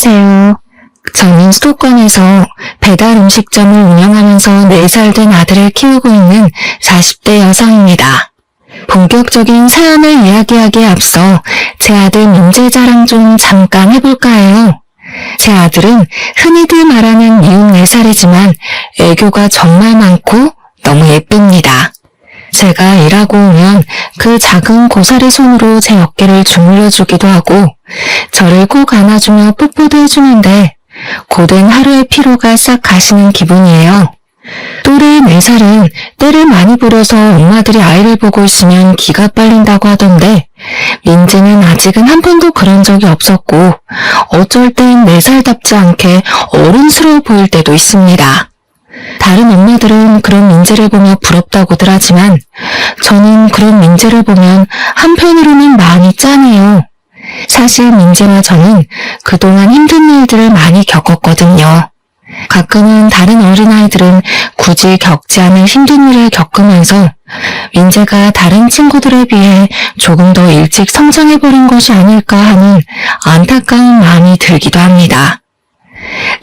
안녕하세요. 저는 수도권에서 배달 음식점을 운영하면서 4살 된 아들을 키우고 있는 40대 여성입니다. 본격적인 사연을 이야기하기에 앞서 제 아들 민재 자랑 좀 잠깐 해볼까 해요. 제 아들은 흔히들 말하는 미운 4살이지만 애교가 정말 많고 너무 예쁩니다. 제가 일하고 오면 그 작은 고사리 손으로 제 어깨를 주물러주기도 하고 저를 꼭 안아주며 뽀뽀도 해주는데 고된 하루의 피로가 싹 가시는 기분이에요. 또래 4살은 때를 많이 부려서 엄마들이 아이를 보고 있으면 기가 빨린다고 하던데 민지는 아직은 한 번도 그런 적이 없었고 어쩔 땐 4살답지 않게 어른스러워 보일 때도 있습니다. 다른 엄마들은 그런 민재를 보며 부럽다고들 하지만 저는 그런 민재를 보면 한편으로는 마음이 짠해요. 사실 민재와 저는 그동안 힘든 일들을 많이 겪었거든요. 가끔은 다른 어린아이들은 굳이 겪지 않을 힘든 일을 겪으면서 민재가 다른 친구들에 비해 조금 더 일찍 성장해버린 것이 아닐까 하는 안타까운 마음이 들기도 합니다.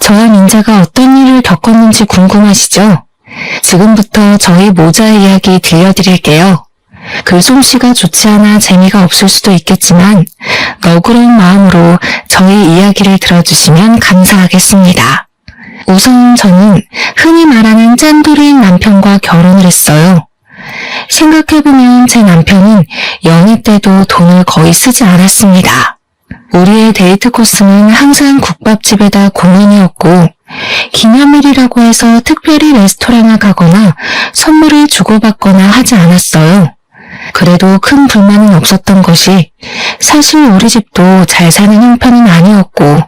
저와 민재가 어떤 일을 겪었는지 궁금하시죠? 지금부터 저희 모자의 이야기 들려드릴게요. 글솜씨가 좋지 않아 재미가 없을 수도 있겠지만 너그러운 마음으로 저희 이야기를 들어주시면 감사하겠습니다. 우선 저는 흔히 말하는 짠돌이인 남편과 결혼을 했어요. 생각해보면 제 남편은 연애 때도 돈을 거의 쓰지 않았습니다. 우리의 데이트 코스는 항상 국밥집에다 공연이었고 기념일이라고 해서 특별히 레스토랑을 가거나 선물을 주고받거나 하지 않았어요. 그래도 큰 불만은 없었던 것이 사실 우리 집도 잘 사는 형편은 아니었고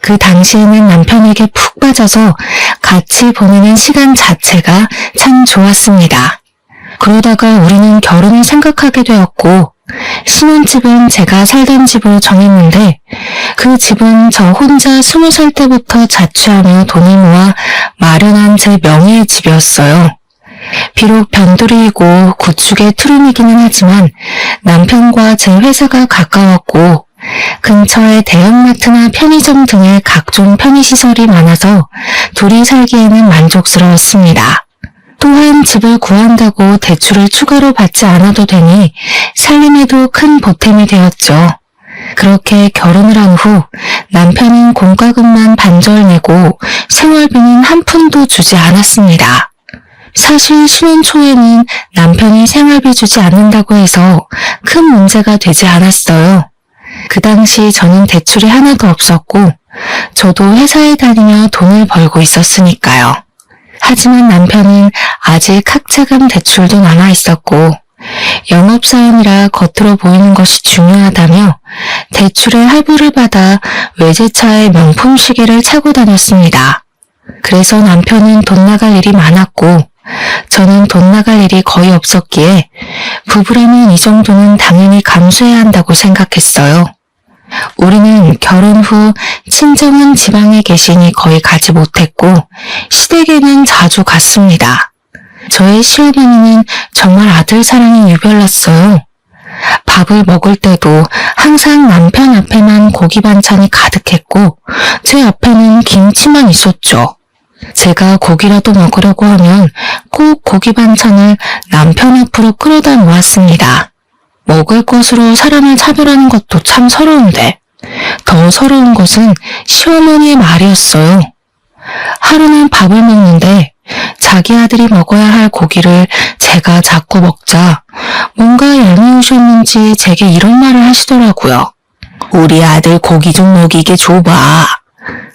그 당시에는 남편에게 푹 빠져서 같이 보내는 시간 자체가 참 좋았습니다. 그러다가 우리는 결혼을 생각하게 되었고 신혼집은 제가 살던 집으로 정했는데 그 집은 저 혼자 20살 때부터 자취하며 돈을 모아 마련한 제 명의의 집이었어요. 비록 변두리이고 구축의 투룸이기는 하지만 남편과 제 회사가 가까웠고 근처에 대형마트나 편의점 등의 각종 편의시설이 많아서 둘이 살기에는 만족스러웠습니다. 또한 집을 구한다고 대출을 추가로 받지 않아도 되니 살림에도 큰 보탬이 되었죠. 그렇게 결혼을 한 후 남편은 공과금만 반절 내고 생활비는 한 푼도 주지 않았습니다. 사실 신혼 초에는 남편이 생활비 주지 않는다고 해서 큰 문제가 되지 않았어요. 그 당시 저는 대출이 하나도 없었고 저도 회사에 다니며 돈을 벌고 있었으니까요. 하지만 남편은 아직 학자금 대출도 남아있었고 영업사원이라 겉으로 보이는 것이 중요하다며 대출의 할부를 받아 외제차의 명품 시계를 차고 다녔습니다. 그래서 남편은 돈 나갈 일이 많았고 저는 돈 나갈 일이 거의 없었기에 부부라면 이 정도는 당연히 감수해야 한다고 생각했어요. 우리는 결혼 후 친정은 지방에 계시니 거의 가지 못했고 시댁에는 자주 갔습니다. 저의 시어머니는 정말 아들 사랑이 유별났어요. 밥을 먹을 때도 항상 남편 앞에만 고기 반찬이 가득했고 제 앞에는 김치만 있었죠. 제가 고기라도 먹으려고 하면 꼭 고기 반찬을 남편 앞으로 끌어다 놓았습니다. 먹을 것으로 사람을 차별하는 것도 참 서러운데 더 서러운 것은 시어머니의 말이었어요. 하루는 밥을 먹는데 자기 아들이 먹어야 할 고기를 제가 자꾸 먹자 뭔가 얄미우셨는지 제게 이런 말을 하시더라고요. 우리 아들 고기 좀 먹이게 줘봐.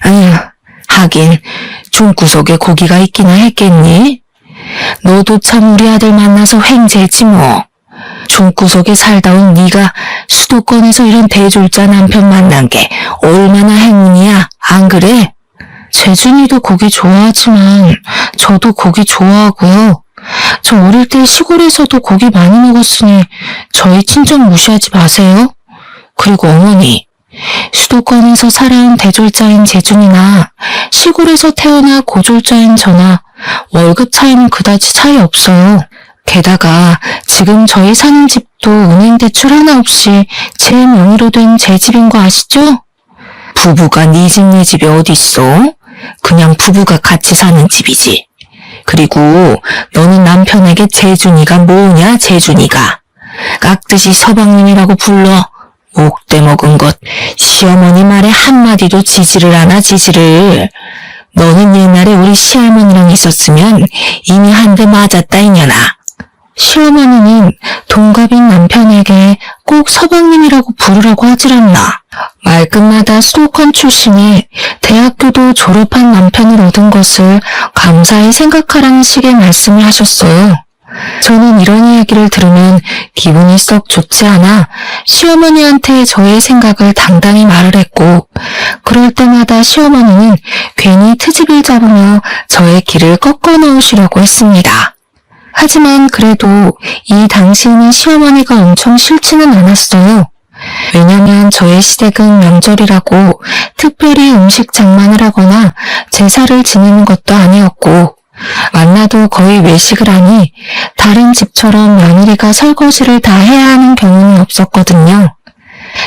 아휴, 하긴 중구석에 고기가 있기나 했겠니? 너도 참 우리 아들 만나서 횡재지 뭐. 중구석에 살다 온 네가 수도권에서 이런 대졸자 남편 만난 게 얼마나 행운이야, 안 그래? 재준이도 고기 좋아하지만 저도 고기 좋아하고요. 저 어릴 때 시골에서도 고기 많이 먹었으니 저희 친정 무시하지 마세요. 그리고 어머니, 수도권에서 살아온 대졸자인 재준이나 시골에서 태어나 고졸자인 저나 월급 차이는 그다지 차이 없어요. 게다가 지금 저희 사는 집도 은행 대출 하나 없이 제 명의로 된 제 집인 거 아시죠? 부부가 네 집 내 집이 어딨어? 그냥 부부가 같이 사는 집이지. 그리고 너는 남편에게 재준이가 뭐냐, 재준이가. 깍듯이 서방님이라고 불러. 목대 먹은 것. 시어머니 말에 한마디도 지지를 않아, 지지를. 너는 옛날에 우리 시할머니랑 있었으면 이미 한 대 맞았다, 이년아. 시어머니는 동갑인 남편에게 꼭 서방님이라고 부르라고 하질 않나. 말끝마다 수도권 출신의 대학교도 졸업한 남편을 얻은 것을 감사히 생각하라는 식의 말씀을 하셨어요. 저는 이런 이야기를 들으면 기분이 썩 좋지 않아 시어머니한테 저의 생각을 당당히 말을 했고, 그럴 때마다 시어머니는 괜히 트집을 잡으며 저의 길을 꺾어 놓으시려고 했습니다. 하지만 그래도 이 당시에는 시어머니가 엄청 싫지는 않았어요. 왜냐면 저의 시댁은 명절이라고 특별히 음식 장만을 하거나 제사를 지내는 것도 아니었고, 만나도 거의 외식을 하니 다른 집처럼 며느리가 설거지를 다 해야 하는 경우는 없었거든요.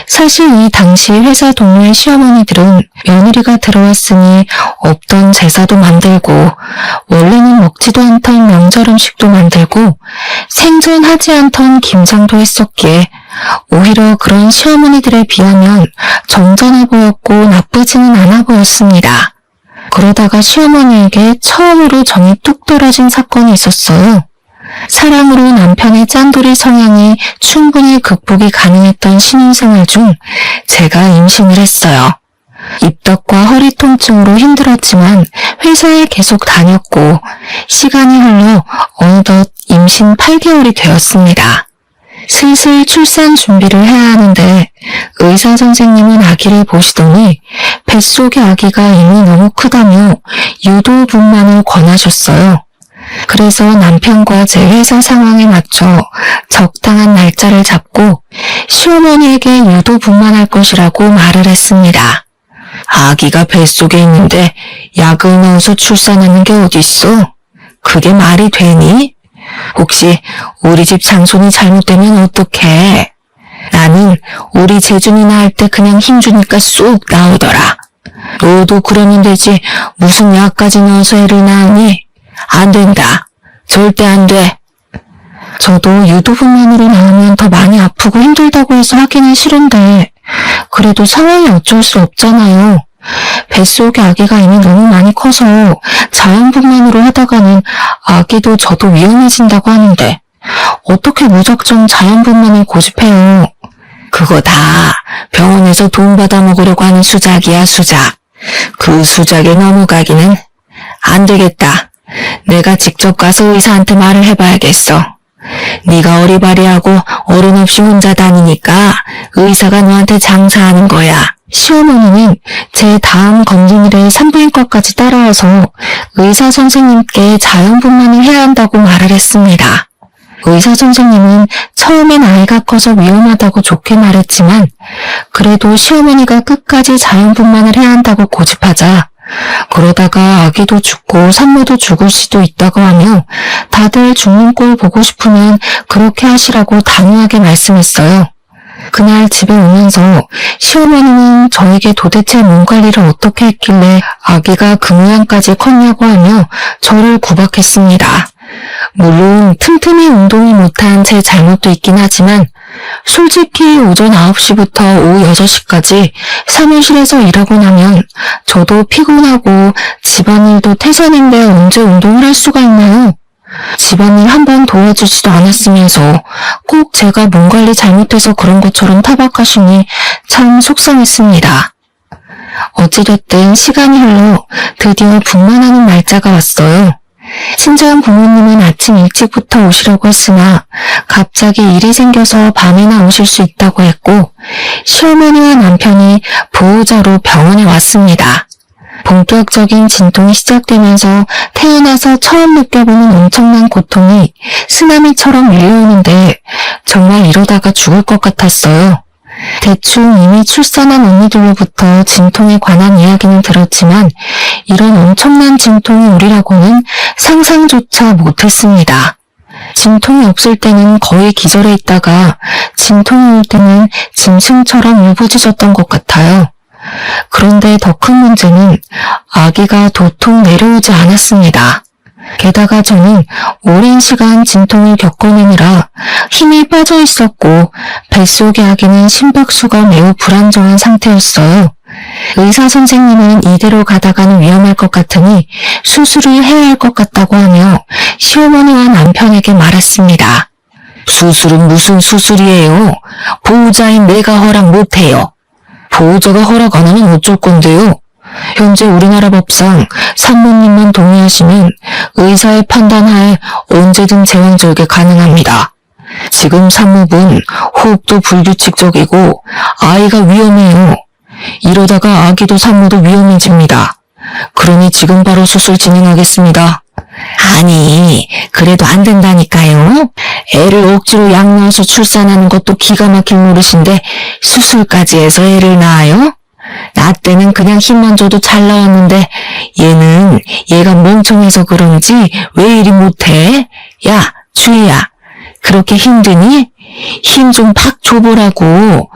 사실 이 당시 회사 동료의 시어머니들은 며느리가 들어왔으니 없던 제사도 만들고, 원래는 먹지도 않던 명절 음식도 만들고, 생전하지 않던 김장도 했었기에 오히려 그런 시어머니들에 비하면 정전해 보였고 나쁘지는 않아 보였습니다. 그러다가 시어머니에게 처음으로 정이 뚝 떨어진 사건이 있었어요. 사랑으로 남편의 짠돌이 성향이 충분히 극복이 가능했던 신혼생활 중 제가 임신을 했어요. 입덧과 허리 통증으로 힘들었지만 회사에 계속 다녔고, 시간이 흘러 어느덧 임신 8개월이 되었습니다. 슬슬 출산 준비를 해야 하는데 의사 선생님은 아기를 보시더니 뱃속의 아기가 이미 너무 크다며 유도분만을 권하셨어요. 그래서 남편과 제 회사 상황에 맞춰 적당한 날짜를 잡고 시어머니에게 유도분만할 것이라고 말을 했습니다. 아기가 뱃속에 있는데 약을 넣어서 출산하는 게 어딨어? 그게 말이 되니? 혹시 우리 집 장손이 잘못되면 어떡해? 나는 우리 재준이 낳을 때 그냥 힘주니까 쏙 나오더라. 너도 그러면 되지 무슨 약까지 넣어서 애를 낳으니? 안 된다. 절대 안 돼. 저도 유도분만으로 낳으면 더 많이 아프고 힘들다고 해서 하기는 싫은데 그래도 상황이 어쩔 수 없잖아요. 뱃속의 아기가 이미 너무 많이 커서 자연분만으로 하다가는 아기도 저도 위험해진다고 하는데 어떻게 무작정 자연분만을 고집해요. 그거 다 병원에서 돈 받아 먹으려고 하는 수작이야, 수작. 그 수작에 넘어가기는 안 되겠다. 내가 직접 가서 의사한테 말을 해봐야겠어. 네가 어리바리하고 어른 없이 혼자 다니니까 의사가 너한테 장사하는 거야. 시어머니는 제 다음 검진일에 산부인과까지 따라와서 의사 선생님께 자연분만을 해야 한다고 말을 했습니다. 의사 선생님은 처음엔 아이가 커서 위험하다고 좋게 말했지만 그래도 시어머니가 끝까지 자연분만을 해야 한다고 고집하자 그러다가 아기도 죽고 산모도 죽을 수도 있다고 하며 다들 죽는 꼴 보고 싶으면 그렇게 하시라고 단호하게 말씀했어요. 그날 집에 오면서 시어머니는 저에게 도대체 몸 관리를 어떻게 했길래 아기가 그 모양까지 컸냐고 하며 저를 구박했습니다. 물론 틈틈이 운동을 못한 제 잘못도 있긴 하지만 솔직히 오전 9시부터 오후 6시까지 사무실에서 일하고 나면 저도 피곤하고 집안일도 태산인데 언제 운동을 할 수가 있나요? 집안일 한 번 도와주지도 않았으면서 꼭 제가 몸 관리 잘못해서 그런 것처럼 타박하시니 참 속상했습니다. 어찌됐든 시간이 흘러 드디어 분만하는 날짜가 왔어요. 친정 부모님은 아침 일찍부터 오시려고 했으나 갑자기 일이 생겨서 밤에나 오실 수 있다고 했고 시어머니와 남편이 보호자로 병원에 왔습니다. 본격적인 진통이 시작되면서 태어나서 처음 느껴보는 엄청난 고통이 쓰나미처럼 밀려오는데 정말 이러다가 죽을 것 같았어요. 대충 이미 출산한 언니들로부터 진통에 관한 이야기는 들었지만 이런 엄청난 진통이 오리라고는 상상조차 못했습니다. 진통이 없을 때는 거의 기절해 있다가 진통이 올 때는 짐승처럼 울부짖었던 것 같아요. 그런데 더 큰 문제는 아기가 도통 내려오지 않았습니다. 게다가 저는 오랜 시간 진통을 겪어내느라 힘이 빠져 있었고 뱃속의 아기는 심박수가 매우 불안정한 상태였어요. 의사 선생님은 이대로 가다가는 위험할 것 같으니 수술을 해야 할 것 같다고 하며 시어머니와 남편에게 말했습니다. 수술은 무슨 수술이에요? 보호자인 내가 허락 못해요. 보호자가 허락 안 하면 어쩔 건데요? 현재 우리나라 법상 산모님만 동의하시면 의사의 판단하에 언제든 제왕절개 가능합니다. 지금 산모분 호흡도 불규칙적이고 아이가 위험해요. 이러다가 아기도 산모도 위험해집니다. 그러니 지금 바로 수술 진행하겠습니다. 아니, 그래도 안 된다니까요. 애를 억지로 양낳아서 출산하는 것도 기가 막힐 노릇인데 수술까지 해서 애를 낳아요? 나 때는 그냥 힘만 줘도 잘 나왔는데 얘가 멍청해서 그런지 왜 이리 못해? 야, 주희야, 그렇게 힘드니? 힘 좀 팍 줘보라고.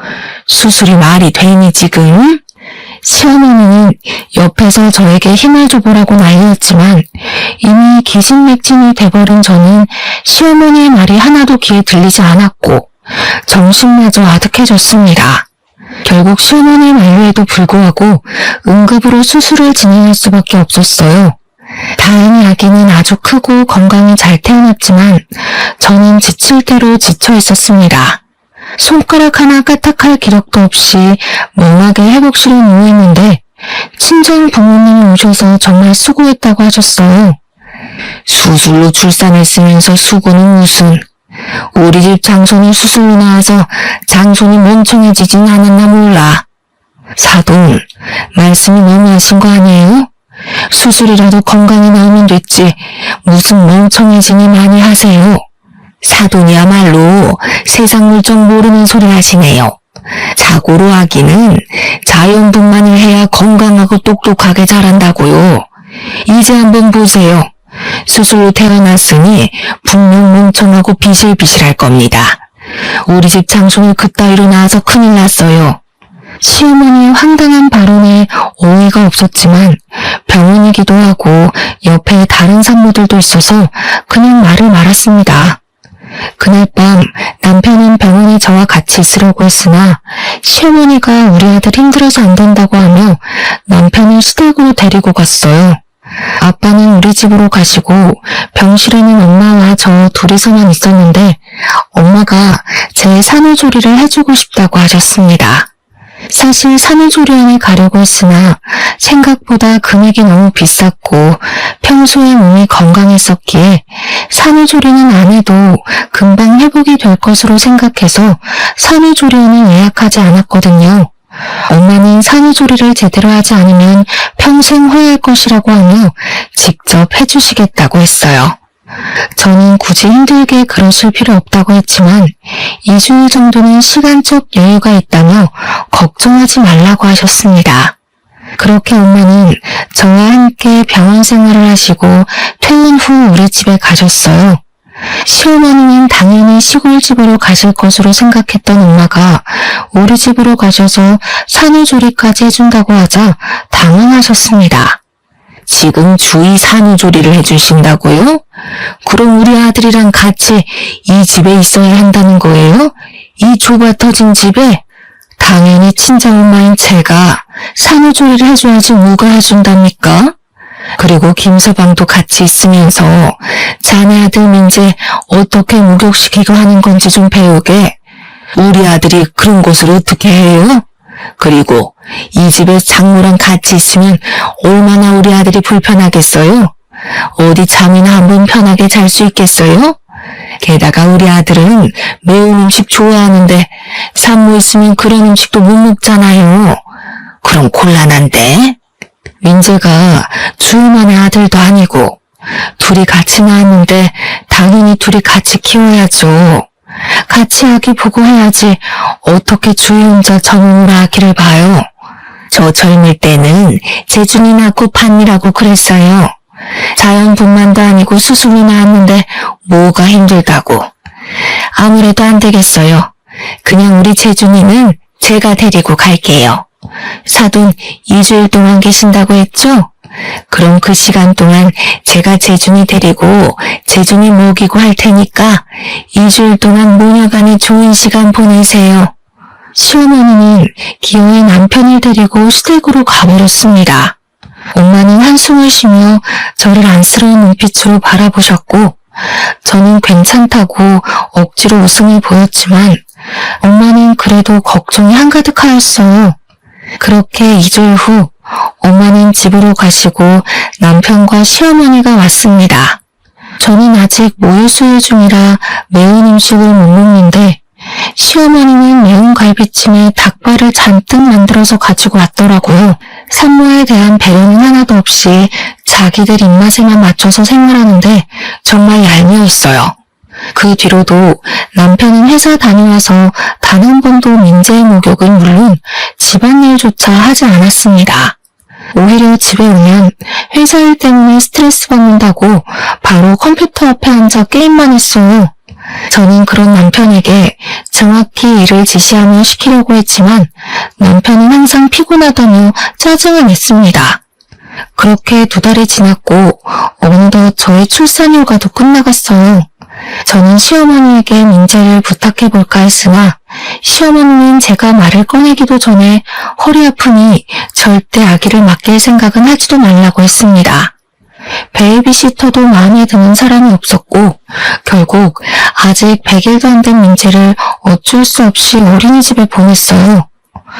수술이 말이 되니 지금? 시어머니는 옆에서 저에게 힘을 줘보라고 난리였지만 이미 기진맥진이 돼버린 저는 시어머니의 말이 하나도 귀에 들리지 않았고 정신마저 아득해졌습니다. 결국 시어머니의 만류에도 불구하고 응급으로 수술을 진행할 수밖에 없었어요. 다행히 아기는 아주 크고 건강히 잘 태어났지만 저는 지칠 대로 지쳐 있었습니다. 손가락 하나 까딱할 기력도 없이 멍하게 회복실에 누워있는데 친정 부모님이 오셔서 정말 수고했다고 하셨어요. 수술로 출산했으면서 수고는 무슨. 우리 집 장손이 수술로 나와서 장손이 멍청해지진 않았나 몰라. 사돈, 말씀이 너무하신 거 아니에요? 수술이라도 건강히 나오면 됐지 무슨 멍청해지니 많이 하세요. 사돈이야말로 세상 물정 모르는 소리 하시네요. 자고로 아기는 자연분만을 해야 건강하고 똑똑하게 자란다고요. 이제 한번 보세요. 수술로 태어났으니 분명 멍청하고 비실비실할 겁니다. 우리 집 장손이 그따위로 나와서 큰일 났어요. 시어머니의 황당한 발언에 어이가 없었지만 병원이기도 하고 옆에 다른 산모들도 있어서 그냥 말을 말았습니다. 그날 밤 남편은 병원에 저와 같이 있으려고 했으나 시어머니가 우리 아들 힘들어서 안 된다고 하며 남편을 시댁으로 데리고 갔어요. 아빠는 우리 집으로 가시고 병실에는 엄마와 저 둘이서만 있었는데 엄마가 제 산후조리를 해주고 싶다고 하셨습니다. 사실 산후조리원에 가려고 했으나 생각보다 금액이 너무 비쌌고 평소에 몸이 건강했었기에 산후조리는 안 해도 금방 회복이 될 것으로 생각해서 산후조리원을 예약하지 않았거든요. 엄마는 산후조리를 제대로 하지 않으면 평생 후회할 것이라고 하며 직접 해주시겠다고 했어요. 저는 굳이 힘들게 그러실 필요 없다고 했지만 2주일 정도는 시간적 여유가 있다며 걱정하지 말라고 하셨습니다. 그렇게 엄마는 저와 함께 병원 생활을 하시고 퇴원 후 우리 집에 가셨어요. 시어머니는 당연히 시골집으로 가실 것으로 생각했던 엄마가 우리 집으로 가셔서 산후조리까지 해준다고 하자 당황하셨습니다. 지금 주의 산후조리를 해주신다고요? 그럼 우리 아들이랑 같이 이 집에 있어야 한다는 거예요? 이 좁아 터진 집에? 당연히 친정엄마인 제가 산후조리를 해줘야지 누가 해준답니까? 그리고 김서방도 같이 있으면서 자네 아들 민재 어떻게 목욕시키고 하는 건지 좀 배우게. 우리 아들이 그런 것을 어떻게 해요? 그리고 이 집에 장모랑 같이 있으면 얼마나 우리 아들이 불편하겠어요? 어디 잠이나 한번 편하게 잘 수 있겠어요? 게다가 우리 아들은 매운 음식 좋아하는데 산모 있으면 그런 음식도 못 먹잖아요. 그럼 곤란한데? 민재가 주임원의 아들도 아니고 둘이 같이 낳았는데 당연히 둘이 같이 키워야죠. 같이 아기 보고 해야지 어떻게 주희 혼자 저놈으로 아기를 봐요. 저 젊을 때는 재준이 낳고 판이라고 그랬어요. 자연분만도 아니고 수술로 나왔는데 뭐가 힘들다고. 아무래도 안 되겠어요. 그냥 우리 재준이는 제가 데리고 갈게요. 사돈 2주일 동안 계신다고 했죠? 그럼 그 시간 동안 제가 재준이 데리고 재준이 먹이고 할 테니까 2주일 동안 모녀간에 좋은 시간 보내세요. 시어머니는 기어이 남편을 데리고 시댁으로 가버렸습니다. 엄마는 한숨을 쉬며 저를 안쓰러운 눈빛으로 바라보셨고 저는 괜찮다고 억지로 웃음을 보였지만 엄마는 그래도 걱정이 한가득하였어요. 그렇게 2주일 후 엄마는 집으로 가시고 남편과 시어머니가 왔습니다. 저는 아직 모유수유 중이라 매운 음식을 못 먹는데 시어머니는 매운 갈비찜에 닭발을 잔뜩 만들어서 가지고 왔더라고요. 산모에 대한 배려는 하나도 없이 자기들 입맛에만 맞춰서 생활하는데 정말 얄미웠어요. 그 뒤로도 남편은 회사 다녀와서 단 한 번도 민재의 목욕은 물론 집안일조차 하지 않았습니다. 오히려 집에 오면 회사 일 때문에 스트레스 받는다고 바로 컴퓨터 앞에 앉아 게임만 했어요. 저는 그런 남편에게 정확히 일을 지시하며 시키려고 했지만 남편은 항상 피곤하다며 짜증을 냈습니다. 그렇게 2달이 지났고 어느덧 저의 출산 휴가도 끝나갔어요. 저는 시어머니에게 민재를 부탁해볼까 했으나 시어머니는 제가 말을 꺼내기도 전에 허리 아프니 절대 아기를 맡길 생각은 하지도 말라고 했습니다. 베이비시터도 마음에 드는 사람이 없었고 결국 아직 100일도 안 된 민재를 어쩔 수 없이 어린이집에 보냈어요.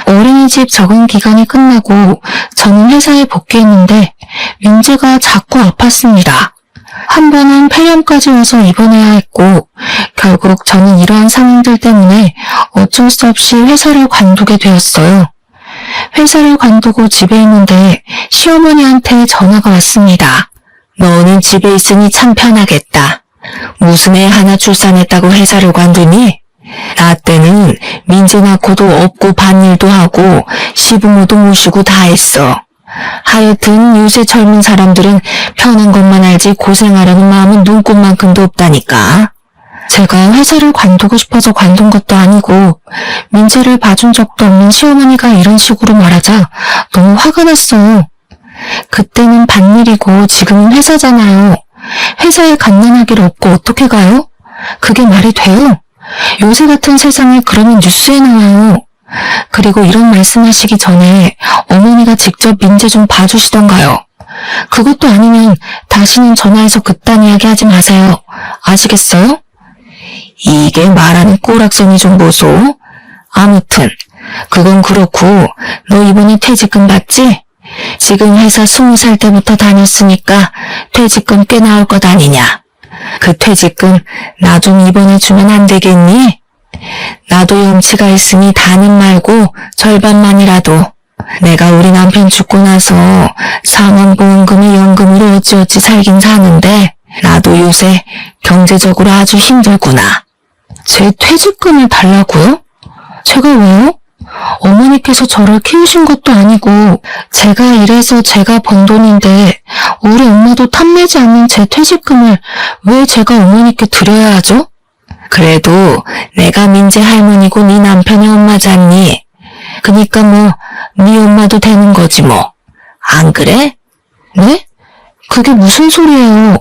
어린이집 적응 기간이 끝나고 저는 회사에 복귀했는데 민재가 자꾸 아팠습니다. 한 번은 폐렴까지 와서 입원해야 했고 결국 저는 이러한 상황들 때문에 어쩔 수 없이 회사를 관두게 되었어요. 회사를 관두고 집에 있는데 시어머니한테 전화가 왔습니다. 너는 집에 있으니 참 편하겠다. 무슨 애 하나 출산했다고 회사를 관두니? 나 때는 민재 낳고도 업고 밭일도 하고 시부모도 모시고 다 했어. 하여튼 요새 젊은 사람들은 편한 것만 알지 고생하려는 마음은 눈꼽만큼도 없다니까. 제가 회사를 관두고 싶어서 관둔 것도 아니고 민재를 봐준 적도 없는 시어머니가 이런 식으로 말하자 너무 화가 났어요. 그때는 밭일이고 지금은 회사잖아요. 회사에 갓난아기를 업고 어떻게 가요? 그게 말이 돼요? 요새 같은 세상에 그러면 뉴스에 나와요. 그리고 이런 말씀하시기 전에 어머니가 직접 민재 좀 봐주시던가요. 그것도 아니면 다시는 전화해서 그딴 이야기 하지 마세요. 아시겠어요? 이게 말하는 꼬락서니 좀 보소. 아무튼 그건 그렇고 너 이번에 퇴직금 받지? 지금 회사 20살 때부터 다녔으니까 퇴직금 꽤 나올 것 아니냐. 그 퇴직금 나 좀 이번에 주면 안 되겠니? 나도 염치가 있으니 다는 말고 절반만이라도. 내가 우리 남편 죽고 나서 사망보험금을 연금으로 어찌어찌 살긴 사는데 나도 요새 경제적으로 아주 힘들구나. 제 퇴직금을 달라고요? 제가 왜요? 어머니께서 저를 키우신 것도 아니고 제가 일해서 제가 번 돈인데 우리 엄마도 탐내지 않는 제 퇴직금을 왜 제가 어머니께 드려야 하죠? 그래도 내가 민재 할머니고 네 남편의 엄마잖니. 그니까 뭐 네 엄마도 되는 거지 뭐. 안 그래? 네? 그게 무슨 소리예요.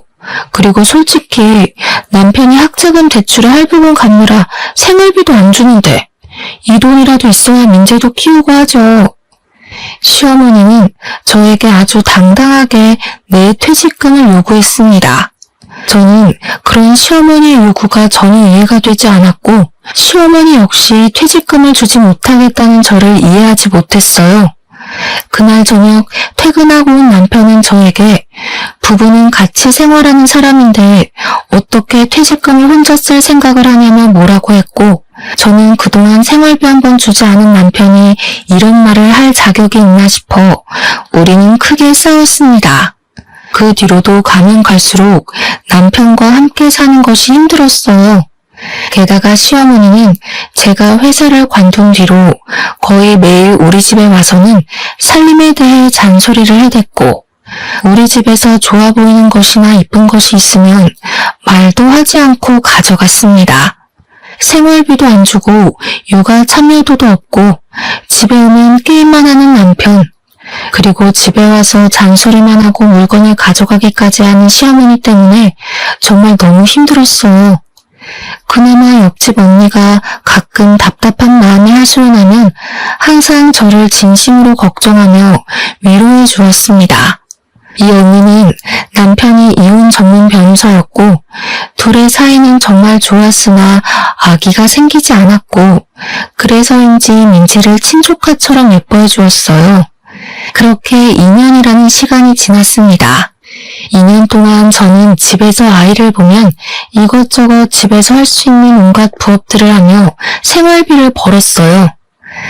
그리고 솔직히 남편이 학자금 대출에 할부금 갚느라 생활비도 안 주는데 이 돈이라도 있어야 민재도 키우고 하죠. 시어머니는 저에게 아주 당당하게 내 퇴직금을 요구했습니다. 저는 그런 시어머니의 요구가 전혀 이해가 되지 않았고 시어머니 역시 퇴직금을 주지 못하겠다는 저를 이해하지 못했어요. 그날 저녁 퇴근하고 온 남편은 저에게 부부는 같이 생활하는 사람인데 어떻게 퇴직금을 혼자 쓸 생각을 하냐며 뭐라고 했고 저는 그동안 생활비 한 번 주지 않은 남편이 이런 말을 할 자격이 있나 싶어 우리는 크게 싸웠습니다. 그 뒤로도 가면 갈수록 남편과 함께 사는 것이 힘들었어요. 게다가 시어머니는 제가 회사를 관둔 뒤로 거의 매일 우리 집에 와서는 살림에 대해 잔소리를 해댔고 우리 집에서 좋아 보이는 것이나 이쁜 것이 있으면 말도 하지 않고 가져갔습니다. 생활비도 안 주고 육아 참여도도 없고 집에 오면 게임만 하는 남편, 그리고 집에 와서 잔소리만 하고 물건을 가져가기까지 하는 시어머니 때문에 정말 너무 힘들었어요. 그나마 옆집 언니가 가끔 답답한 마음이 하소연하면 항상 저를 진심으로 걱정하며 위로해 주었습니다. 이 언니는 남편이 이혼 전문 변호사였고 둘의 사이는 정말 좋았으나 아기가 생기지 않았고 그래서인지 민지를 친조카처럼 예뻐해 주었어요. 그렇게 2년이라는 시간이 지났습니다. 2년 동안 저는 집에서 아이를 보면 이것저것 집에서 할 수 있는 온갖 부업들을 하며 생활비를 벌었어요.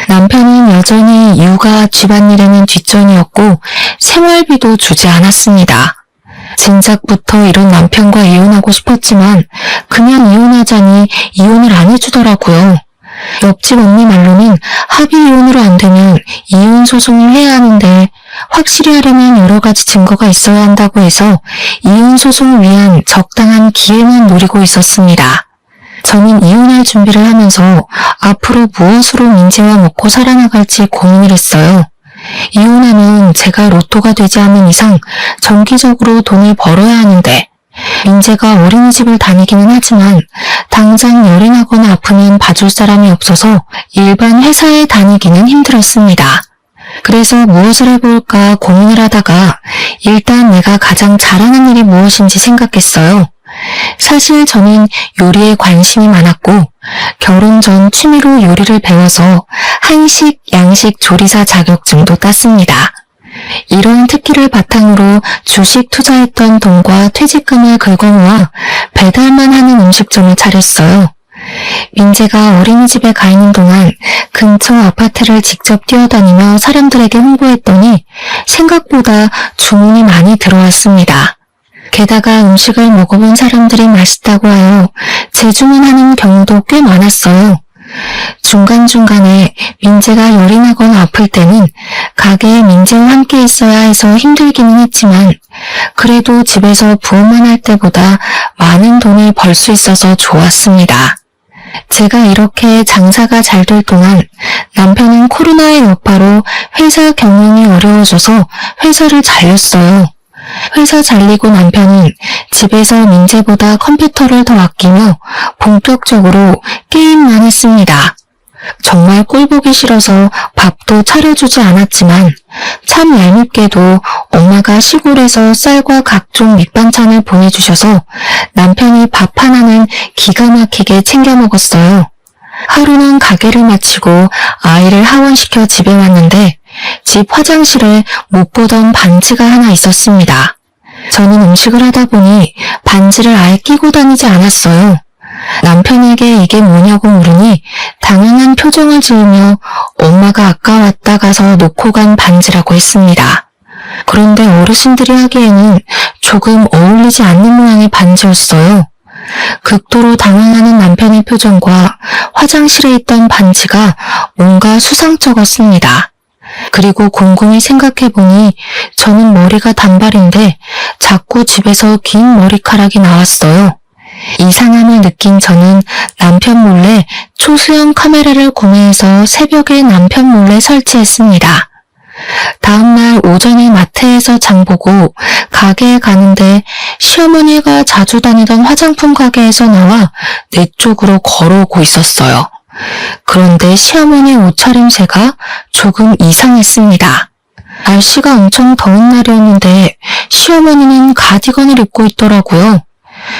남편은 여전히 육아, 집안일에는 뒷전이었고 생활비도 주지 않았습니다. 진작부터 이런 남편과 이혼하고 싶었지만 그냥 이혼하자니 이혼을 안 해주더라고요. 옆집 언니 말로는 합의 이혼으로 안 되면 이혼 소송을 해야 하는데 확실히 하려면 여러 가지 증거가 있어야 한다고 해서 이혼 소송을 위한 적당한 기회만 노리고 있었습니다. 저는 이혼할 준비를 하면서 앞으로 무엇으로 민지와 먹고 살아나갈지 고민을 했어요. 이혼하면 제가 로또가 되지 않는 이상 정기적으로 돈을 벌어야 하는데 민재가 어린이집을 다니기는 하지만 당장 열이 나거나 아프면 봐줄 사람이 없어서 일반 회사에 다니기는 힘들었습니다. 그래서 무엇을 해볼까 고민을 하다가 일단 내가 가장 잘하는 일이 무엇인지 생각했어요. 사실 저는 요리에 관심이 많았고 결혼 전 취미로 요리를 배워서 한식, 양식 조리사 자격증도 땄습니다. 이런 특기를 바탕으로 주식 투자했던 돈과 퇴직금을 긁어모아 배달만 하는 음식점을 차렸어요. 민재가 어린이집에 가 있는 동안 근처 아파트를 직접 뛰어다니며 사람들에게 홍보했더니 생각보다 주문이 많이 들어왔습니다. 게다가 음식을 먹어본 사람들이 맛있다고 하여 재주문하는 경우도 꽤 많았어요. 중간중간에 민재가 열이 나거나 아플 때는 가게에 민재와 함께 있어야 해서 힘들기는 했지만 그래도 집에서 부업만 할 때보다 많은 돈을 벌 수 있어서 좋았습니다. 제가 이렇게 장사가 잘 될 동안 남편은 코로나의 여파로 회사 경영이 어려워져서 회사를 잘렸어요. 회사 잘리고 남편은 집에서 민재보다 컴퓨터를 더 아끼며 본격적으로 게임만 했습니다. 정말 꼴보기 싫어서 밥도 차려주지 않았지만 참 얄밉게도 엄마가 시골에서 쌀과 각종 밑반찬을 보내주셔서 남편이 밥 하나는 기가 막히게 챙겨 먹었어요. 하루는 가게를 마치고 아이를 하원시켜 집에 왔는데 집 화장실에 못 보던 반지가 하나 있었습니다. 저는 음식을 하다 보니 반지를 아예 끼고 다니지 않았어요. 남편에게 이게 뭐냐고 물으니 당연한 표정을 지으며 엄마가 아까 왔다 가서 놓고 간 반지라고 했습니다. 그런데 어르신들이 하기에는 조금 어울리지 않는 모양의 반지였어요. 극도로 당황하는 남편의 표정과 화장실에 있던 반지가 뭔가 수상쩍었습니다. 그리고 곰곰이 생각해보니 저는 머리가 단발인데 자꾸 집에서 긴 머리카락이 나왔어요. 이상함을 느낀 저는 남편 몰래 초수형 카메라를 구매해서 새벽에 남편 몰래 설치했습니다. 다음날 오전에 마트에서 장보고 가게에 가는데 시어머니가 자주 다니던 화장품 가게에서 나와 내 쪽으로 걸어오고 있었어요. 그런데 시어머니의 옷차림새가 조금 이상했습니다. 날씨가 엄청 더운 날이었는데 시어머니는 가디건을 입고 있더라고요.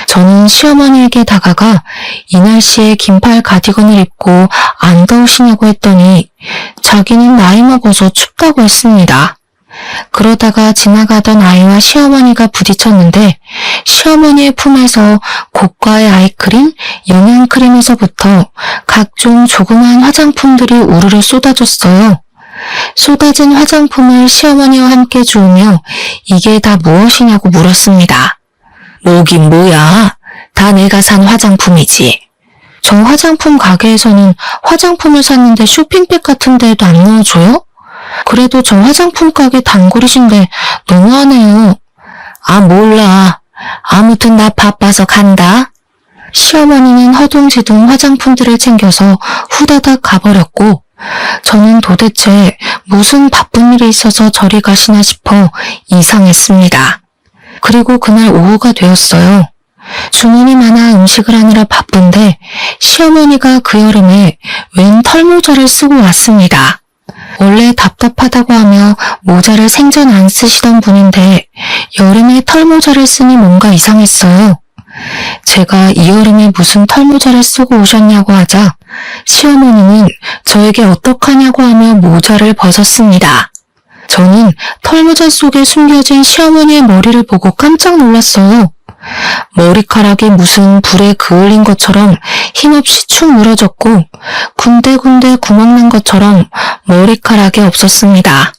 저는 시어머니에게 다가가 이 날씨에 긴팔 가디건을 입고 안 더우시냐고 했더니 자기는 나이 먹어서 춥다고 했습니다. 그러다가 지나가던 아이와 시어머니가 부딪혔는데 시어머니의 품에서 고가의 아이크림, 영양크림에서부터 각종 조그만 화장품들이 우르르 쏟아졌어요. 쏟아진 화장품을 시어머니와 함께 주우며 이게 다 무엇이냐고 물었습니다. 뭐긴 뭐야? 다 내가 산 화장품이지. 저 화장품 가게에서는 화장품을 샀는데 쇼핑백 같은 데에도 안 넣어줘요? 그래도 저 화장품 가게 단골이신데 너무하네요. 아 몰라. 아무튼 나 바빠서 간다. 시어머니는 허둥지둥 화장품들을 챙겨서 후다닥 가버렸고 저는 도대체 무슨 바쁜 일이 있어서 저리 가시나 싶어 이상했습니다. 그리고 그날 오후가 되었어요. 주문이 많아 음식을 하느라 바쁜데 시어머니가 그 여름에 웬 털모자를 쓰고 왔습니다. 원래 답답하다고 하며 모자를 생전 안 쓰시던 분인데 여름에 털모자를 쓰니 뭔가 이상했어요. 제가 이 여름에 무슨 털모자를 쓰고 오셨냐고 하자 시어머니는 저에게 어떡하냐고 하며 모자를 벗었습니다. 저는 털모자 속에 숨겨진 시어머니의 머리를 보고 깜짝 놀랐어요. 머리카락이 무슨 불에 그을린 것처럼 힘없이 축 늘어졌고 군데군데 구멍난 것처럼 머리카락이 없었습니다.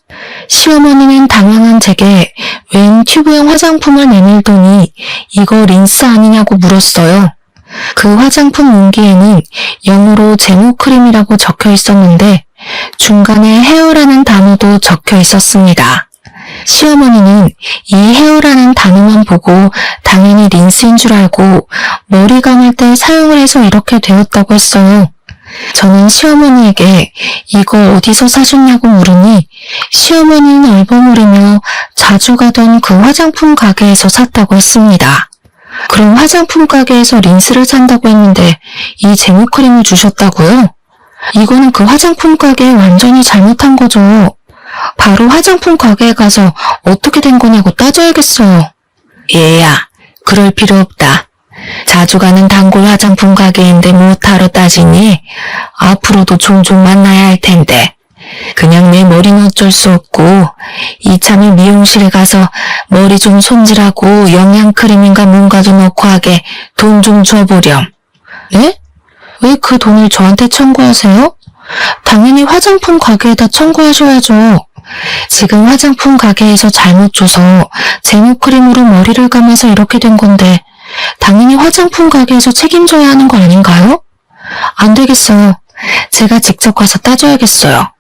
시어머니는 당황한 제게 웬 튜브형 화장품을 내밀더니 이거 린스 아니냐고 물었어요. 그 화장품 용기에는 영어로 제모크림이라고 적혀 있었는데 중간에 헤어라는 단어도 적혀 있었습니다. 시어머니는 이 헤어라는 단어만 보고 당연히 린스인 줄 알고 머리 감을 때 사용을 해서 이렇게 되었다고 했어요. 저는 시어머니에게 이거 어디서 사셨냐고 물으니 시어머니는 얼버무리며 자주 가던 그 화장품 가게에서 샀다고 했습니다. 그럼 화장품 가게에서 린스를 산다고 했는데 이 제모크림을 주셨다고요? 이거는 그 화장품 가게에 완전히 잘못한 거죠. 바로 화장품 가게에 가서 어떻게 된 거냐고 따져야겠어요. 얘야, 그럴 필요 없다. 자주 가는 단골 화장품 가게인데 뭐하러 따지니? 앞으로도 종종 만나야 할 텐데. 그냥 내 머리는 어쩔 수 없고 이참에 미용실에 가서 머리 좀 손질하고 영양크림인가 뭔가 좀 넣고 하게 돈 좀 줘보렴. 네? 왜 그 돈을 저한테 청구하세요? 당연히 화장품 가게에다 청구하셔야죠. 지금 화장품 가게에서 잘못 줘서 제모크림으로 머리를 감아서 이렇게 된 건데 당연히 화장품 가게에서 책임져야 하는 거 아닌가요? 안 되겠어요. 제가 직접 가서 따져야겠어요.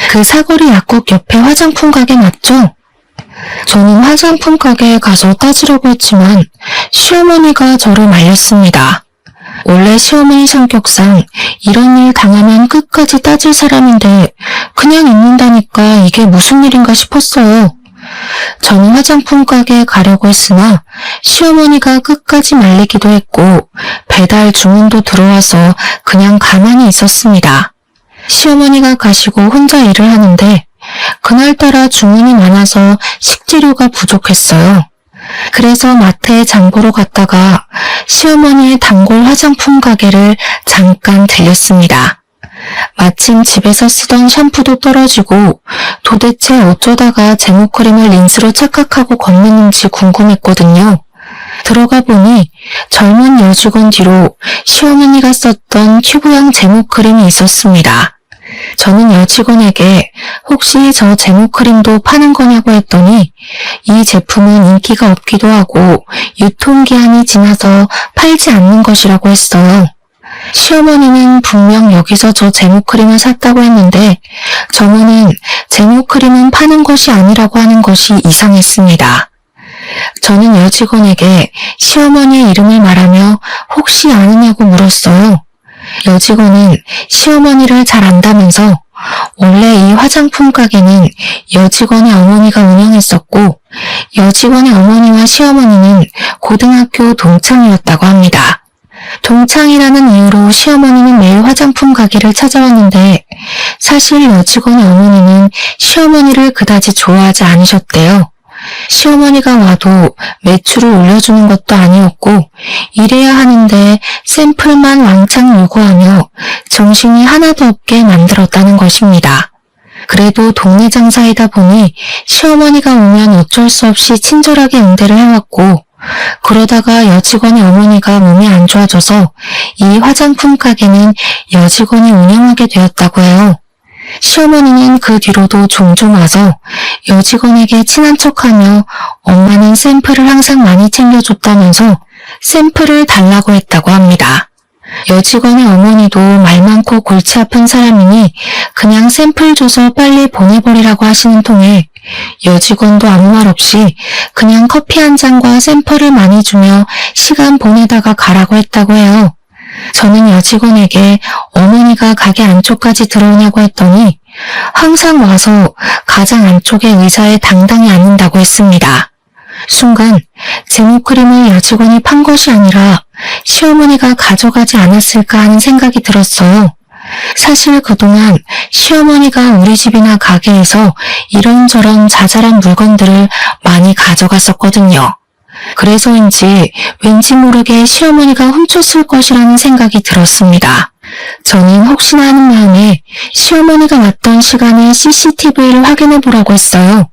그 사거리 약국 옆에 화장품 가게 맞죠? 저는 화장품 가게에 가서 따지려고 했지만 시어머니가 저를 말렸습니다. 원래 시어머니 성격상 이런 일 당하면 끝까지 따질 사람인데 그냥 있는다니까 이게 무슨 일인가 싶었어요. 저는 화장품 가게에 가려고 했으나 시어머니가 끝까지 말리기도 했고 배달 주문도 들어와서 그냥 가만히 있었습니다. 시어머니가 가시고 혼자 일을 하는데 그날따라 주문이 많아서 식재료가 부족했어요. 그래서 마트에 장 보러 갔다가 시어머니의 단골 화장품 가게를 잠깐 들렸습니다. 마침 집에서 쓰던 샴푸도 떨어지고 도대체 어쩌다가 제모크림을 린스로 착각하고 건넸는지 궁금했거든요. 들어가 보니 젊은 여직원 뒤로 시어머니가 썼던 튜브형 제모크림이 있었습니다. 저는 여직원에게 혹시 저 제모크림도 파는 거냐고 했더니 이 제품은 인기가 없기도 하고 유통기한이 지나서 팔지 않는 것이라고 했어요. 시어머니는 분명 여기서 저 제모크림을 샀다고 했는데 저는 제모크림은 파는 것이 아니라고 하는 것이 이상했습니다. 저는 여직원에게 시어머니의 이름을 말하며 혹시 아느냐고 물었어요. 여직원은 시어머니를 잘 안다면서 원래 이 화장품 가게는 여직원의 어머니가 운영했었고 여직원의 어머니와 시어머니는 고등학교 동창이었다고 합니다. 동창이라는 이유로 시어머니는 매일 화장품 가게를 찾아왔는데 사실 여직원의 어머니는 시어머니를 그다지 좋아하지 않으셨대요. 시어머니가 와도 매출을 올려주는 것도 아니었고 이래야 하는데 샘플만 왕창 요구하며 정신이 하나도 없게 만들었다는 것입니다. 그래도 동네 장사이다 보니 시어머니가 오면 어쩔 수 없이 친절하게 응대를 해왔고 그러다가 여직원의 어머니가 몸이 안 좋아져서 이 화장품 가게는 여직원이 운영하게 되었다고 해요. 시어머니는 그 뒤로도 종종 와서 여직원에게 친한 척하며 엄마는 샘플을 항상 많이 챙겨줬다면서 샘플을 달라고 했다고 합니다. 여직원의 어머니도 말 많고 골치 아픈 사람이니 그냥 샘플 줘서 빨리 보내버리라고 하시는 통에 여직원도 아무 말 없이 그냥 커피 한 잔과 샘플을 많이 주며 시간 보내다가 가라고 했다고 해요. 저는 여직원에게 어머니가 가게 안쪽까지 들어오냐고 했더니 항상 와서 가장 안쪽의 의자에 당당히 앉는다고 했습니다. 순간 제모크림을 여직원이 판 것이 아니라 시어머니가 가져가지 않았을까 하는 생각이 들었어요. 사실 그동안 시어머니가 우리 집이나 가게에서 이런저런 자잘한 물건들을 많이 가져갔었거든요. 그래서인지 왠지 모르게 시어머니가 훔쳤을 것이라는 생각이 들었습니다. 저는 혹시나 하는 마음에 시어머니가 왔던 시간에 CCTV를 확인해 보라고 했어요.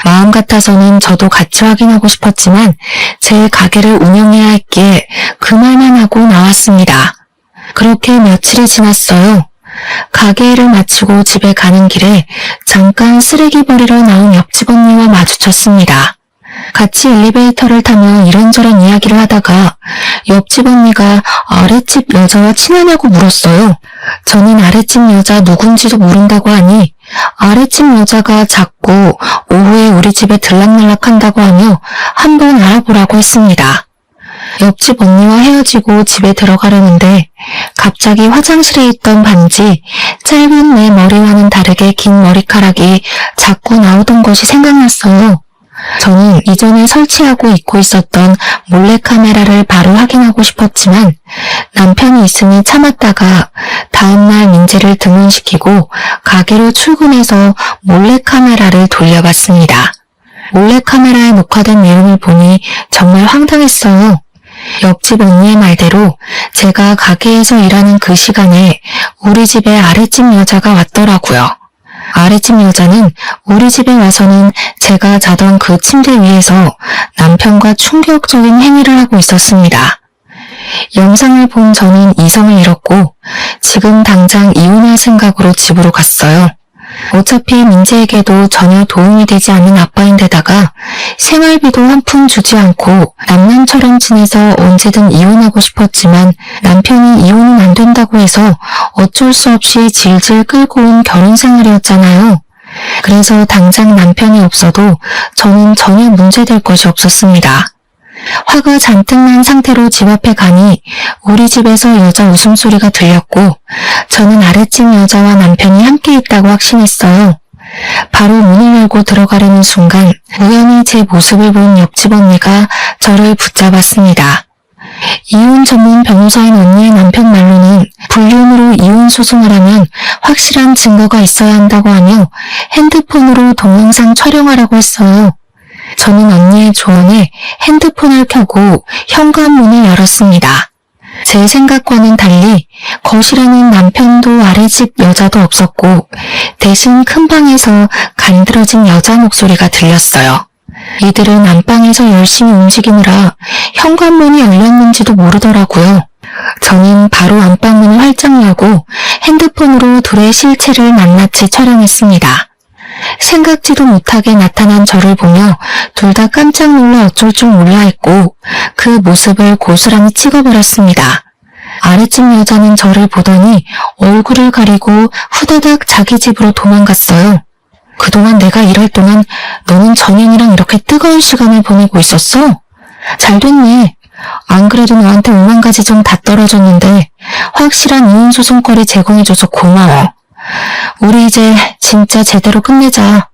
마음 같아서는 저도 같이 확인하고 싶었지만 제 가게를 운영해야 했기에 그 말만 하고 나왔습니다. 그렇게 며칠이 지났어요. 가게 일을 마치고 집에 가는 길에 잠깐 쓰레기 버리러 나온 옆집 언니와 마주쳤습니다. 같이 엘리베이터를 타며 이런저런 이야기를 하다가 옆집 언니가 아랫집 여자와 친하냐고 물었어요. 저는 아랫집 여자 누군지도 모른다고 하니 아랫집 여자가 자꾸 오후에 우리 집에 들락날락한다고 하며 한번 알아보라고 했습니다. 옆집 언니와 헤어지고 집에 들어가려는데 갑자기 화장실에 있던 반지, 짧은 내 머리와는 다르게 긴 머리카락이 자꾸 나오던 것이 생각났어요. 저는 이전에 설치하고 입고 있었던 몰래카메라를 바로 확인하고 싶었지만 남편이 있으니 참았다가 다음날 민재를 등원시키고 가게로 출근해서 몰래카메라를 돌려봤습니다. 몰래카메라에 녹화된 내용을 보니 정말 황당했어요. 옆집 언니의 말대로 제가 가게에서 일하는 그 시간에 우리 집에 아랫집 여자가 왔더라고요. 아랫집 여자는 우리 집에 와서는 제가 자던 그 침대 위에서 남편과 충격적인 행위를 하고 있었습니다. 영상을 본 저는 이성을 잃었고 지금 당장 이혼할 생각으로 집으로 갔어요. 어차피 민재에게도 전혀 도움이 되지 않는 아빠인데다가 생활비도 한 푼 주지 않고 남남처럼 지내서 언제든 이혼하고 싶었지만 남편이 이혼은 안 된다고 해서 어쩔 수 없이 질질 끌고 온 결혼 생활이었잖아요. 그래서 당장 남편이 없어도 저는 전혀 문제될 것이 없었습니다. 화가 잔뜩 난 상태로 집 앞에 가니 우리 집에서 여자 웃음소리가 들렸고 저는 아랫집 여자와 남편이 함께 있다고 확신했어요. 바로 문을 열고 들어가려는 순간 우연히 제 모습을 본 옆집 언니가 저를 붙잡았습니다. 이혼 전문 변호사인 언니의 남편 말로는 불륜으로 이혼 소송을 하면 확실한 증거가 있어야 한다고 하며 핸드폰으로 동영상 촬영하라고 했어요. 저는 언니의 조언에 핸드폰을 켜고 현관문을 열었습니다. 제 생각과는 달리 거실에는 남편도 아랫집 여자도 없었고 대신 큰 방에서 간드러진 여자 목소리가 들렸어요. 이들은 안방에서 열심히 움직이느라 현관문이 열렸는지도 모르더라고요. 저는 바로 안방문을 활짝 열고 핸드폰으로 둘의 실체를 낱낱이 촬영했습니다. 생각지도 못하게 나타난 저를 보며 둘 다 깜짝 놀라 어쩔 줄 몰라 했고 그 모습을 고스란히 찍어버렸습니다. 아랫집 여자는 저를 보더니 얼굴을 가리고 후다닥 자기 집으로 도망갔어요. 그동안 내가 일할 동안 너는 전현이랑 이렇게 뜨거운 시간을 보내고 있었어? 잘 됐네. 안 그래도 너한테 5만 가지 좀 다 떨어졌는데 확실한 이혼 소송거리 제공해줘서 고마워. 우리 이제 진짜 제대로 끝내자.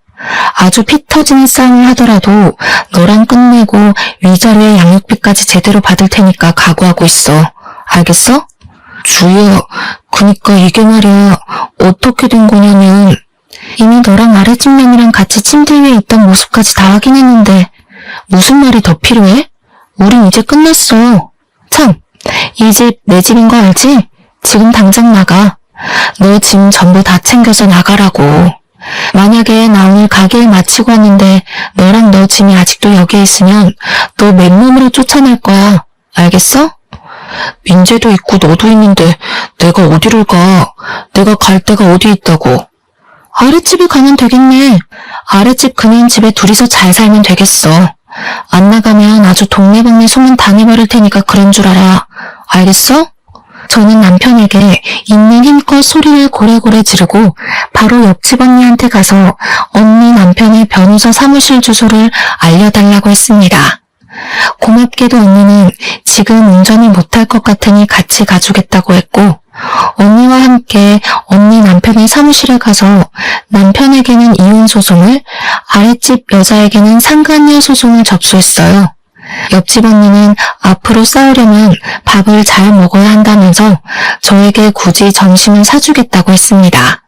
아주 피 터지는 싸움을 하더라도 너랑 끝내고 위자료에 양육비까지 제대로 받을 테니까 각오하고 있어. 알겠어? 주희야, 그니까 이게 말이야. 어떻게 된 거냐면 이미 너랑 아랫집 년이랑 같이 침대 위에 있던 모습까지 다 확인했는데 무슨 말이 더 필요해? 우린 이제 끝났어. 참, 이 집 내 집인 거 알지? 지금 당장 나가. 너 짐 전부 다 챙겨서 나가라고. 만약에 나 오늘 가게일 마치고 왔는데 너랑 너 짐이 아직도 여기에 있으면 너 맨몸으로 쫓아낼 거야. 알겠어? 민재도 있고 너도 있는데 내가 어디를 가? 내가 갈 데가 어디 있다고? 아랫집에 가면 되겠네. 아랫집 그냥 집에 둘이서 잘 살면 되겠어. 안 나가면 아주 동네방네 소문 다 내버릴 테니까 그런 줄 알아. 알겠어? 저는 남편에게 있는 힘껏 소리를 고래고래 지르고 바로 옆집 언니한테 가서 언니 남편의 변호사 사무실 주소를 알려달라고 했습니다. 고맙게도 언니는 지금 운전을 못할 것 같으니 같이 가주겠다고 했고, 언니와 함께 언니 남편의 사무실에 가서 남편에게는 이혼 소송을, 아랫집 여자에게는 상간녀 소송을 접수했어요. 옆집 언니는 앞으로 싸우려면 밥을 잘 먹어야 한다면서 저에게 굳이 점심을 사주겠다고 했습니다.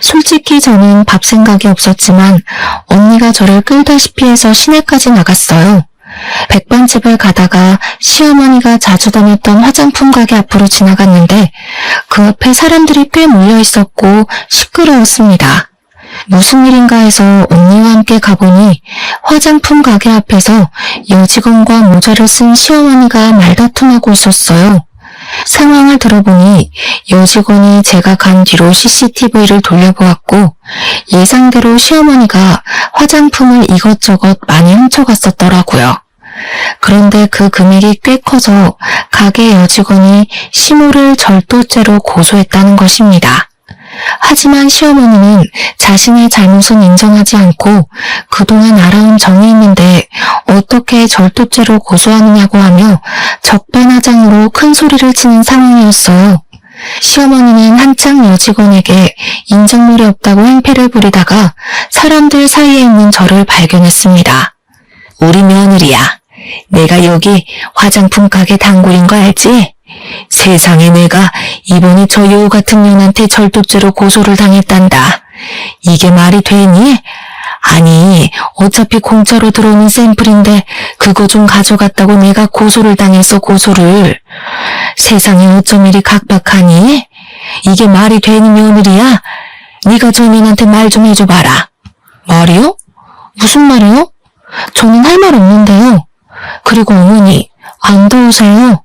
솔직히 저는 밥 생각이 없었지만 언니가 저를 끌다시피 해서 시내까지 나갔어요. 백반집을 가다가 시어머니가 자주 다녔던 화장품 가게 앞으로 지나갔는데 그 앞에 사람들이 꽤 몰려 있었고 시끄러웠습니다. 무슨 일인가 해서 언니와 함께 가보니 화장품 가게 앞에서 여직원과 모자를 쓴 시어머니가 말다툼하고 있었어요. 상황을 들어보니 여직원이 제가 간 뒤로 CCTV를 돌려보았고 예상대로 시어머니가 화장품을 이것저것 많이 훔쳐갔었더라고요. 그런데 그 금액이 꽤 커서 가게 여직원이 시모를 절도죄로 고소했다는 것입니다. 하지만 시어머니는 자신의 잘못은 인정하지 않고 그동안 알아온 정이 있는데 어떻게 절도죄로 고소하느냐고 하며 적반하장으로 큰 소리를 치는 상황이었어요. 시어머니는 한창 여직원에게 인정물이 없다고 행패를 부리다가 사람들 사이에 있는 저를 발견했습니다. 우리 며느리야. 내가 여기 화장품 가게 단골인 거 알지? 세상에 내가 이번에 저 여우 같은 년한테 절도죄로 고소를 당했단다. 이게 말이 되니? 아니, 어차피 공짜로 들어오는 샘플인데 그거 좀 가져갔다고 내가 고소를 당했어, 고소를. 세상에 어쩜 이리 각박하니? 이게 말이 되니 며느리야? 네가 저 년한테 말 좀 해줘봐라. 말이요? 무슨 말이요? 저는 할 말 없는데요. 그리고 어머니, 안 더우세요?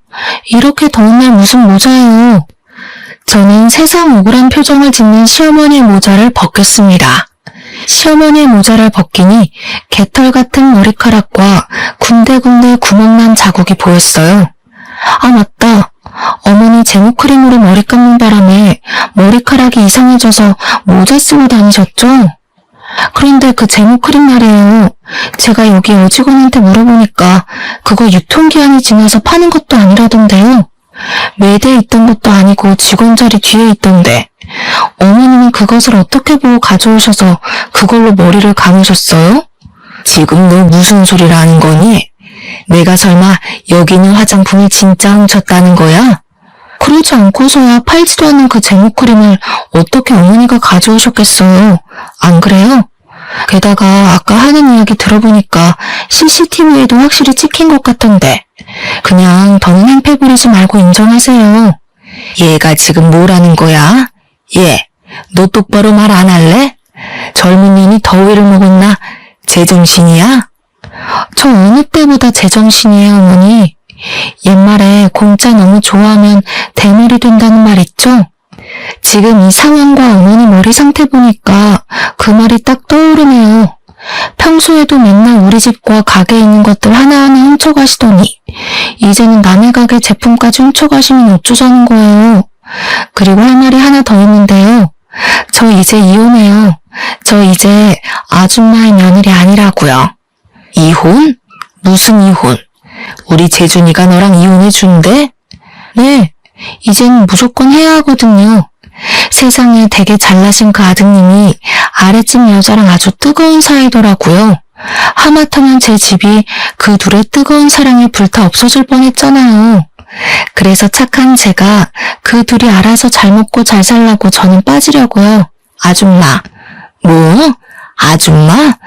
이렇게 더운 날 무슨 모자예요? 저는 세상 억울한 표정을 짓는 시어머니의 모자를 벗겼습니다. 시어머니의 모자를 벗기니 개털 같은 머리카락과 군데군데 구멍난 자국이 보였어요. 아 맞다. 어머니 제모크림으로 머리 감는 바람에 머리카락이 이상해져서 모자 쓰고 다니셨죠? 그런데 그 제모크림 말이에요. 제가 여기 여직원한테 물어보니까 그거 유통기한이 지나서 파는 것도 아니라던데요. 매대에 있던 것도 아니고 직원 자리 뒤에 있던데 어머니는 그것을 어떻게 보고 가져오셔서 그걸로 머리를 감으셨어요? 지금 너 무슨 소리를 하는 거니? 내가 설마 여기 있는 화장품이 진짜 훔쳤다는 거야? 그러지 않고서야 팔지도 않는 그 제모크림을 어떻게 어머니가 가져오셨겠어요? 안 그래요? 게다가 아까 하는 이야기 들어보니까 CCTV에도 확실히 찍힌 것 같던데 그냥 더는 행패 부리지 말고 인정하세요. 얘가 지금 뭐라는 거야? 얘, 너 똑바로 말 안 할래? 젊은 년이 더위를 먹었나? 제정신이야? 저 어느 때보다 제정신이에요, 어머니. 옛말에 공짜 너무 좋아하면 대물이 된다는 말 있죠? 지금 이 상황과 어머니 머리 상태 보니까 그 말이 딱 떠오르네요. 평소에도 맨날 우리 집과 가게에 있는 것들 하나하나 훔쳐가시더니 이제는 남의 가게 제품까지 훔쳐가시면 어쩌자는 거예요. 그리고 할 말이 하나 더 있는데요. 저 이제 이혼해요. 저 이제 아줌마의 며느리 아니라고요. 이혼? 무슨 이혼? 우리 재준이가 너랑 이혼해준대? 네, 이젠 무조건 해야 하거든요. 세상에 되게 잘나신 그 아드님이 아랫집 여자랑 아주 뜨거운 사이더라고요. 하마터면 제 집이 그 둘의 뜨거운 사랑에 불타 없어질 뻔했잖아요. 그래서 착한 제가 그 둘이 알아서 잘 먹고 잘 살라고 저는 빠지려고요. 아줌마. 뭐? 아줌마?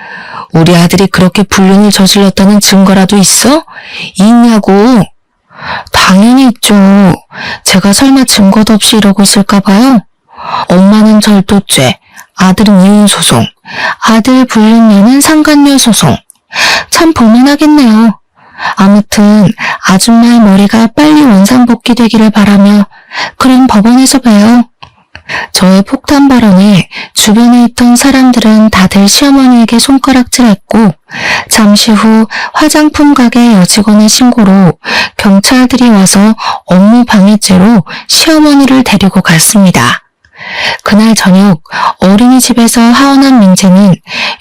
우리 아들이 그렇게 불륜을 저질렀다는 증거라도 있어? 있냐고. 당연히 있죠. 제가 설마 증거도 없이 이러고 있을까봐요. 엄마는 절도죄, 아들은 이혼 소송, 아들 불륜녀는 상간녀 소송. 참 볼만하겠네요. 아무튼 아줌마의 머리가 빨리 원상복귀되기를 바라며 그럼 법원에서 봬요. 저의 폭탄 발언에 주변에 있던 사람들은 다들 시어머니에게 손가락질했고 잠시 후 화장품 가게 여직원의 신고로 경찰들이 와서 업무 방해죄로 시어머니를 데리고 갔습니다. 그날 저녁 어린이집에서 하원한 민재는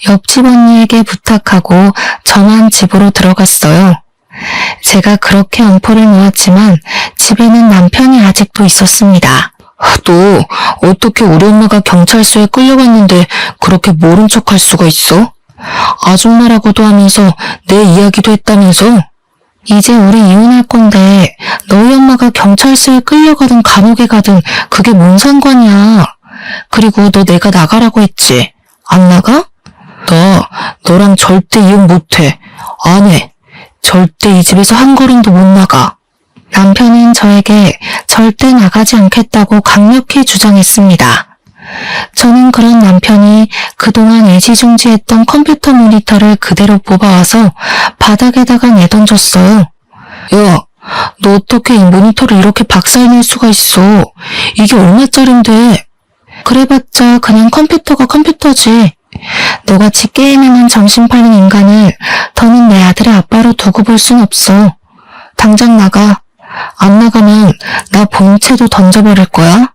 옆집 언니에게 부탁하고 저만 집으로 들어갔어요. 제가 그렇게 엄포를 놓았지만 집에는 남편이 아직도 있었습니다. 너 어떻게 우리 엄마가 경찰서에 끌려갔는데 그렇게 모른 척할 수가 있어? 아줌마라고도 하면서 내 이야기도 했다면서? 이제 우리 이혼할 건데 너희 엄마가 경찰서에 끌려가든 감옥에 가든 그게 뭔 상관이야. 그리고 너 내가 나가라고 했지. 안 나가? 나 너랑 절대 이혼 못해. 안 해. 절대 이 집에서 한 걸음도 못 나가. 남편은 저에게 절대 나가지 않겠다고 강력히 주장했습니다. 저는 그런 남편이 그동안 애지중지했던 컴퓨터 모니터를 그대로 뽑아와서 바닥에다가 내던졌어요. 야, 너 어떻게 이 모니터를 이렇게 박살낼 수가 있어? 이게 얼마짜린데? 그래봤자 그냥 컴퓨터가 컴퓨터지. 너같이 게임에만 정신 팔린 인간을 더는 내 아들의 아빠로 두고 볼 순 없어. 당장 나가. 안 나가면 나 본체도 던져버릴 거야.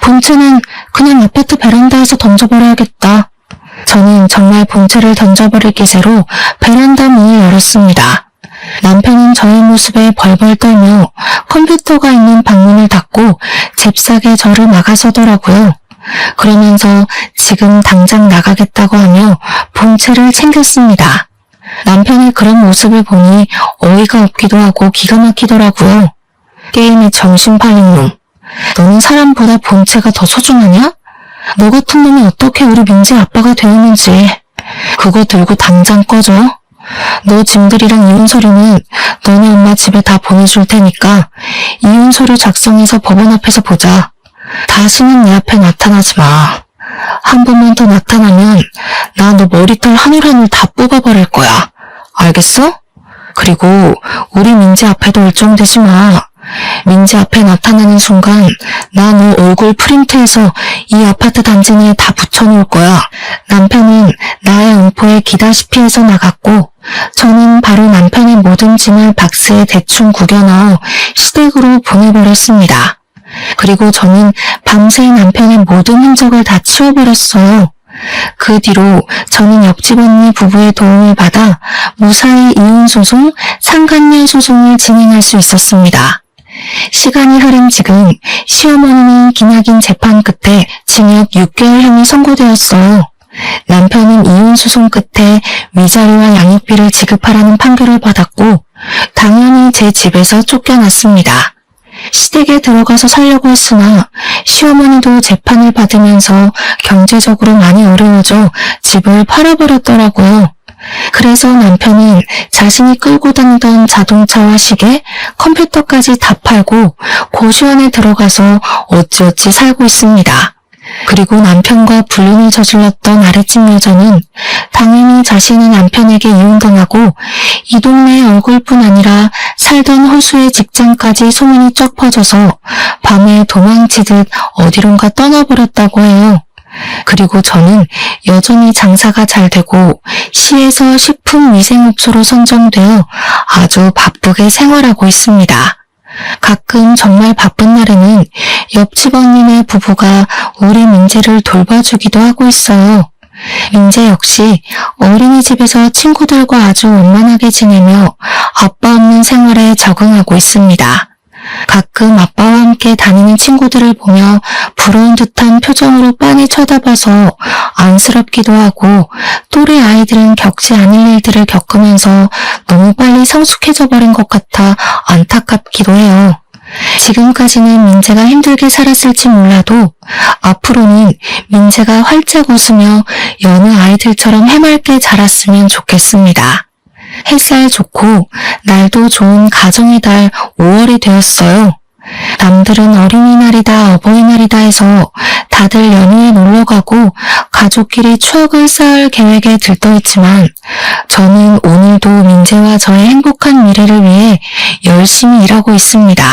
본체는 그냥 아파트 베란다에서 던져버려야겠다. 저는 정말 본체를 던져버릴 기세로 베란다 문을 열었습니다. 남편은 저의 모습에 벌벌 떨며 컴퓨터가 있는 방문을 닫고 잽싸게 저를 막아서더라고요. 그러면서 지금 당장 나가겠다고 하며 본체를 챙겼습니다. 남편의 그런 모습을 보니 어이가 없기도 하고 기가 막히더라고요. 게임에 정신 팔린 놈. 너는 사람보다 본체가 더 소중하냐? 너 같은 놈이 어떻게 우리 민재 아빠가 되었는지. 그거 들고 당장 꺼져. 너 짐들이랑 이혼 서류는 너네 엄마 집에 다 보내줄 테니까 이혼 서류 작성해서 법원 앞에서 보자. 다시는 내 앞에 나타나지 마. 한 번만 더 나타나면 나 너 머리털 한 올 한 올 다 뽑아버릴 거야. 알겠어? 그리고 우리 민재 앞에도 얼쩡대지 마. 민재 앞에 나타나는 순간 나 너 얼굴 프린트해서 이 아파트 단지 내에 다 붙여놓을 거야. 남편은 나의 엄포에 기다시피 해서 나갔고 저는 바로 남편의 모든 짐을 박스에 대충 구겨 넣어 시댁으로 보내버렸습니다. 그리고 저는 밤새 남편의 모든 흔적을 다 치워버렸어요. 그 뒤로 저는 옆집 언니 부부의 도움을 받아 무사히 이혼소송, 상간녀 소송을 진행할 수 있었습니다. 시간이 흐른 지금 시어머니는 기나긴 재판 끝에 징역 6개월형이 선고되었어요. 남편은 이혼소송 끝에 위자료와 양육비를 지급하라는 판결을 받았고 당연히 제 집에서 쫓겨났습니다. 시댁에 들어가서 살려고 했으나 시어머니도 재판을 받으면서 경제적으로 많이 어려워져 집을 팔아버렸더라고요. 그래서 남편은 자신이 끌고 다니던 자동차와 시계, 컴퓨터까지 다 팔고 고시원에 들어가서 어찌어찌 살고 있습니다. 그리고 남편과 불륜을 저질렀던 아랫집 여자는 당연히 자신의 남편에게 이혼당하고 이 동네의 얼굴뿐 아니라 살던 호수의 직장까지 소문이 쫙 퍼져서 밤에 도망치듯 어디론가 떠나버렸다고 해요. 그리고 저는 여전히 장사가 잘 되고 시에서 식품위생업소로 선정되어 아주 바쁘게 생활하고 있습니다. 가끔 정말 바쁜 날에는 옆집 언니네 부부가 우리 민재를 돌봐주기도 하고 있어요. 민재 역시 어린이집에서 친구들과 아주 원만하게 지내며 아빠 없는 생활에 적응하고 있습니다. 가끔 아빠와 함께 다니는 친구들을 보며 부러운 듯한 표정으로 빤히 쳐다봐서 안쓰럽기도 하고 또래 아이들은 겪지 않을 일들을 겪으면서 너무 빨리 성숙해져 버린 것 같아 안타깝기도 해요. 지금까지는 민재가 힘들게 살았을지 몰라도 앞으로는 민재가 활짝 웃으며 여느 아이들처럼 해맑게 자랐으면 좋겠습니다. 햇살 좋고 날도 좋은 가정의 달 5월이 되었어요. 남들은 어린이날이다 어버이날이다 해서 다들 연휴에 놀러가고 가족끼리 추억을 쌓을 계획에 들떠있지만 저는 오늘도 민재와 저의 행복한 미래를 위해 열심히 일하고 있습니다.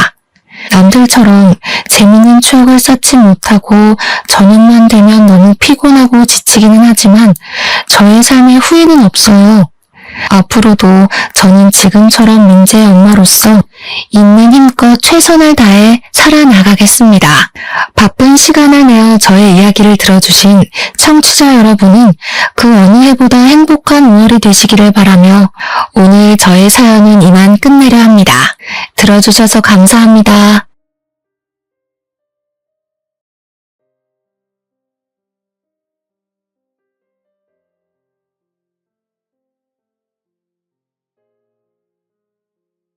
남들처럼 재밌는 추억을 쌓지 못하고 저녁만 되면 너무 피곤하고 지치기는 하지만 저의 삶에 후회는 없어요. 앞으로도 저는 지금처럼 민재의 엄마로서 있는 힘껏 최선을 다해 살아나가겠습니다. 바쁜 시간을 내어 저의 이야기를 들어주신 청취자 여러분은 그 어느 해보다 행복한 5월이 되시기를 바라며 오늘 저의 사연은 이만 끝내려 합니다. 들어주셔서 감사합니다.